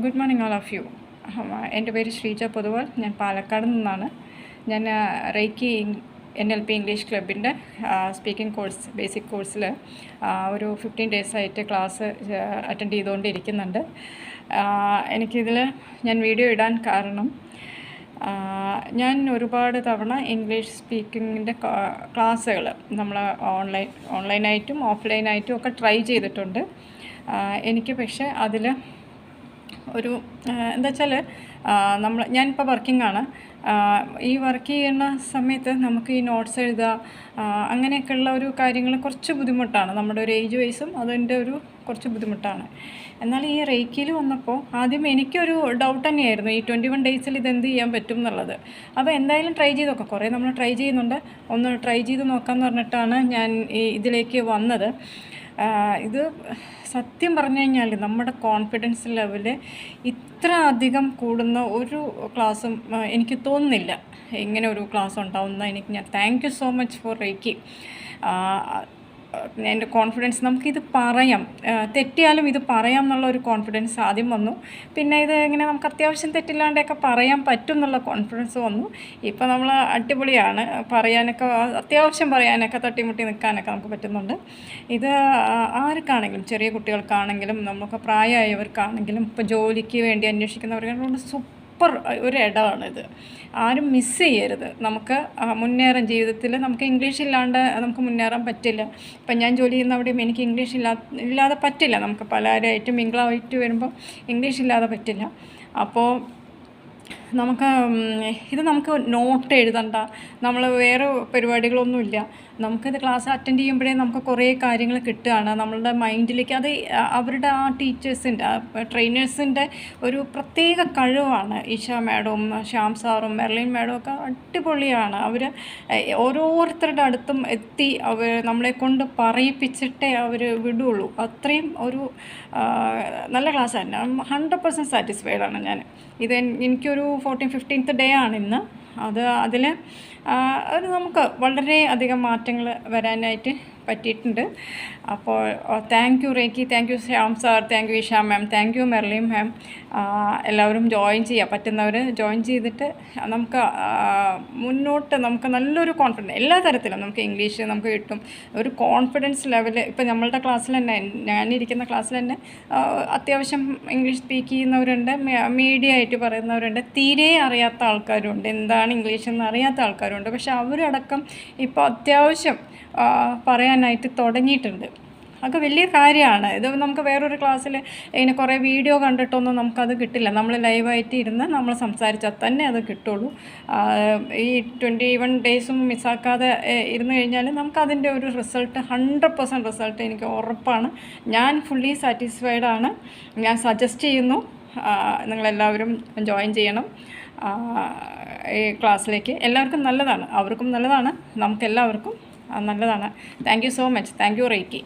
Good morning all of you. എൻ്റെ പേര് ശ്രീജ പൊതുവാൾ. ഞാൻ പാലക്കാട് നിന്നാണ്. ഞാൻ റേക്കി NLP ഇംഗ്ലീഷ് ക്ലബിൻ്റെ സ്പീക്കിംഗ് കോഴ്സ് ബേസിക് കോഴ്സിൽ ഒരു 15 ഡേയ്സായിട്ട് ക്ലാസ് അറ്റൻഡ് ചെയ്തുകൊണ്ടിരിക്കുന്നുണ്ട്. എനിക്കിതിൽ ഞാൻ വീഡിയോ ഇടാൻ കാരണം ഞാൻ ഒരുപാട് തവണ ഇംഗ്ലീഷ് സ്പീക്കിങ്ങിൻ്റെ ക്ലാസ്സുകൾ നമ്മൾ ഓൺലൈനായിട്ടും ഓഫ്ലൈനായിട്ടും ഒക്കെ ട്രൈ ചെയ്തിട്ടുണ്ട്. എനിക്ക് പക്ഷേ അതിൽ ഒരു എന്താ വെച്ചാൽ ഞാനിപ്പോൾ വർക്കിംഗ് ഈ വർക്ക് ചെയ്യുന്ന സമയത്ത് നമുക്ക് ഈ നോട്ട്സ് എഴുതുക അങ്ങനെയൊക്കെയുള്ള ഒരു കാര്യങ്ങൾ കുറച്ച് ബുദ്ധിമുട്ടാണ്. നമ്മുടെ ഒരു ഏജ് വൈസും അതിൻ്റെ ഒരു കുറച്ച് ബുദ്ധിമുട്ടാണ്. എന്നാൽ ഈ റേക്കിയിൽ വന്നപ്പോൾ ആദ്യം എനിക്കൊരു ഡൗട്ട് തന്നെയായിരുന്നു, ഈ 21 ഡേയ്സിൽ ഇതെന്ത് ചെയ്യാൻ പറ്റും എന്നുള്ളത്. അപ്പോൾ എന്തായാലും ട്രൈ ചെയ്ത് നോക്കാം. കുറേ നമ്മൾ ട്രൈ ചെയ്യുന്നുണ്ട്. ഒന്ന് ട്രൈ ചെയ്ത് നോക്കാമെന്ന് പറഞ്ഞിട്ടാണ് ഞാൻ ഇതിലേക്ക് വന്നത്. ഇത് സത്യം പറഞ്ഞു കഴിഞ്ഞാൽ നമ്മുടെ കോൺഫിഡൻസ് ലെവൽ ഇത്ര അധികം കൂടുന്ന ഒരു ക്ലാസ്സും എനിക്ക് തോന്നുന്നില്ല. ഇങ്ങനെ ഒരു ക്ലാസ് ഉണ്ടാവുന്ന ഞാൻ thank you so much for reiki. എൻ്റെ കോൺഫിഡൻസ് നമുക്കിത് പറയാം, തെറ്റിയാലും ഇത് പറയാം എന്നുള്ള ഒരു കോൺഫിഡൻസ് ആദ്യം വന്നു. പിന്നെ ഇത് ഇങ്ങനെ നമുക്ക് അത്യാവശ്യം തെറ്റില്ലാണ്ടൊക്കെ പറയാൻ പറ്റും എന്നുള്ള കോൺഫിഡൻസ് വന്നു. ഇപ്പോൾ നമ്മൾ അടിപൊളിയാണ്, പറയാനൊക്കെ അത്യാവശ്യം പറയാനൊക്കെ തട്ടിമുട്ടി നിൽക്കാനൊക്കെ നമുക്ക് പറ്റുന്നുണ്ട്. ഇത് ആർക്കാണെങ്കിലും, ചെറിയ കുട്ടികൾക്കാണെങ്കിലും നമുക്ക് പ്രായമായവർക്കാണെങ്കിലും ഇപ്പോൾ ജോലിക്ക് വേണ്ടി അന്വേഷിക്കുന്നവർക്കാണെങ്കിലും സൂപ്പർ ഒരു ഇടമാണിത്. ആരും മിസ് ചെയ്യരുത്. നമുക്ക് മുന്നേറാൻ ജീവിതത്തിൽ നമുക്ക് ഇംഗ്ലീഷ് ഇല്ലാണ്ട് നമുക്ക് മുന്നേറാൻ പറ്റില്ല. ഇപ്പം ഞാൻ ജോലി ചെയ്യുന്ന അവിടെയും എനിക്ക് ഇംഗ്ലീഷ് ഇല്ലാതെ പറ്റില്ല. നമുക്ക് പലരായിട്ടും മിങ്കിളായിട്ട് വരുമ്പോൾ ഇംഗ്ലീഷ് ഇല്ലാതെ പറ്റില്ല. അപ്പോൾ നമുക്ക് നോട്ട് എഴുതണ്ട, നമ്മൾ വേറെ പരിപാടികളൊന്നുമില്ല. നമുക്കിത് ക്ലാസ് അറ്റൻഡ് ചെയ്യുമ്പോഴേ നമുക്ക് കുറേ കാര്യങ്ങൾ കിട്ടുകയാണ് നമ്മളുടെ മൈൻഡിലേക്ക്. അത് അവരുടെ ആ ടീച്ചേഴ്സിൻ്റെ ട്രെയിനേഴ്സിൻ്റെ ഒരു പ്രത്യേക കഴിവാണ്. ഈശ മാഡവും ശ്യാം സാറും മെർലിൻ മാഡവും ഒക്കെ അടിപൊളിയാണ്. അവർ ഓരോരുത്തരുടെ അടുത്തും എത്തി നമ്മളെ കൊണ്ട് പറയിപ്പിച്ചിട്ടേ അവർ വിടുള്ളൂ. അത്രയും ഒരു നല്ല ക്ലാസ്സാണ്. 100% സാറ്റിസ്ഫൈഡാണ് ഞാൻ. എനിക്കൊരു 14-15th ഡേ ആണ് ഇന്ന്. അതിൽ നമുക്ക് വളരെ അധികം മാറ്റങ്ങൾ വരാനായിട്ട് പറ്റിയിട്ടുണ്ട്. അപ്പോൾ thank you Reki, thank you Shyam sir, thank you Isha ma'am, thank you Merlin ma'am. എല്ലാവരും ജോയിൻ ചെയ്യുക, പറ്റുന്നവർ ജോയിൻ ചെയ്തിട്ട് നമുക്ക് മുന്നോട്ട് നമുക്ക് നല്ലൊരു കോൺഫിഡൻസ് എല്ലാ തരത്തിലും നമുക്ക് ഇംഗ്ലീഷ് നമുക്ക് കിട്ടും. ഒരു കോൺഫിഡൻസ് ലെവൽ ഇപ്പം നമ്മളുടെ ക്ലാസ്സിൽ തന്നെ, ഞാനിരിക്കുന്ന ക്ലാസ്സിൽ തന്നെ അത്യാവശ്യം ഇംഗ്ലീഷ് സ്പീക്ക് ചെയ്യുന്നവരുണ്ട്, മീഡിയ ആയിട്ട് പറയുന്നവരുണ്ട്, തീരെ അറിയാത്ത ആൾക്കാരുണ്ട്, എന്താണ് ഇംഗ്ലീഷ് എന്ന് അറിയാത്ത ആൾക്കാരുണ്ട്. പക്ഷെ അവരടക്കം ഇപ്പോൾ അത്യാവശ്യം പറയാനായിട്ട് തുടങ്ങിയിട്ടുണ്ട്. അതൊക്കെ വലിയ കാര്യമാണ്. ഇത് നമുക്ക് വേറൊരു ക്ലാസ്സിൽ ഇങ്ങനെ കുറേ വീഡിയോ കണ്ടിട്ടൊന്നും നമുക്കത് കിട്ടില്ല. നമ്മൾ ലൈവായിട്ട് ഇരുന്ന് നമ്മൾ സംസാരിച്ചാൽ തന്നെ അത് കിട്ടുള്ളൂ. ഈ 21 ഡേയ്സും മിസ്സാക്കാതെ ഇരുന്ന് കഴിഞ്ഞാൽ നമുക്കതിൻ്റെ ഒരു റിസൾട്ട് 100% റിസൾട്ട് എനിക്ക് ഉറപ്പാണ്. ഞാൻ ഫുള്ളി സാറ്റിസ്ഫൈഡാണ്. ഞാൻ സജസ്റ്റ് ചെയ്യുന്നു നിങ്ങളെല്ലാവരും ജോയിൻ ചെയ്യണം ഈ ക്ലാസ്സിലേക്ക്. എല്ലാവർക്കും നല്ലതാണ്, അവർക്കും നല്ലതാണ്, നമുക്കെല്ലാവർക്കും നല്ലതാണ്. Thank you so much. Thank you reiki.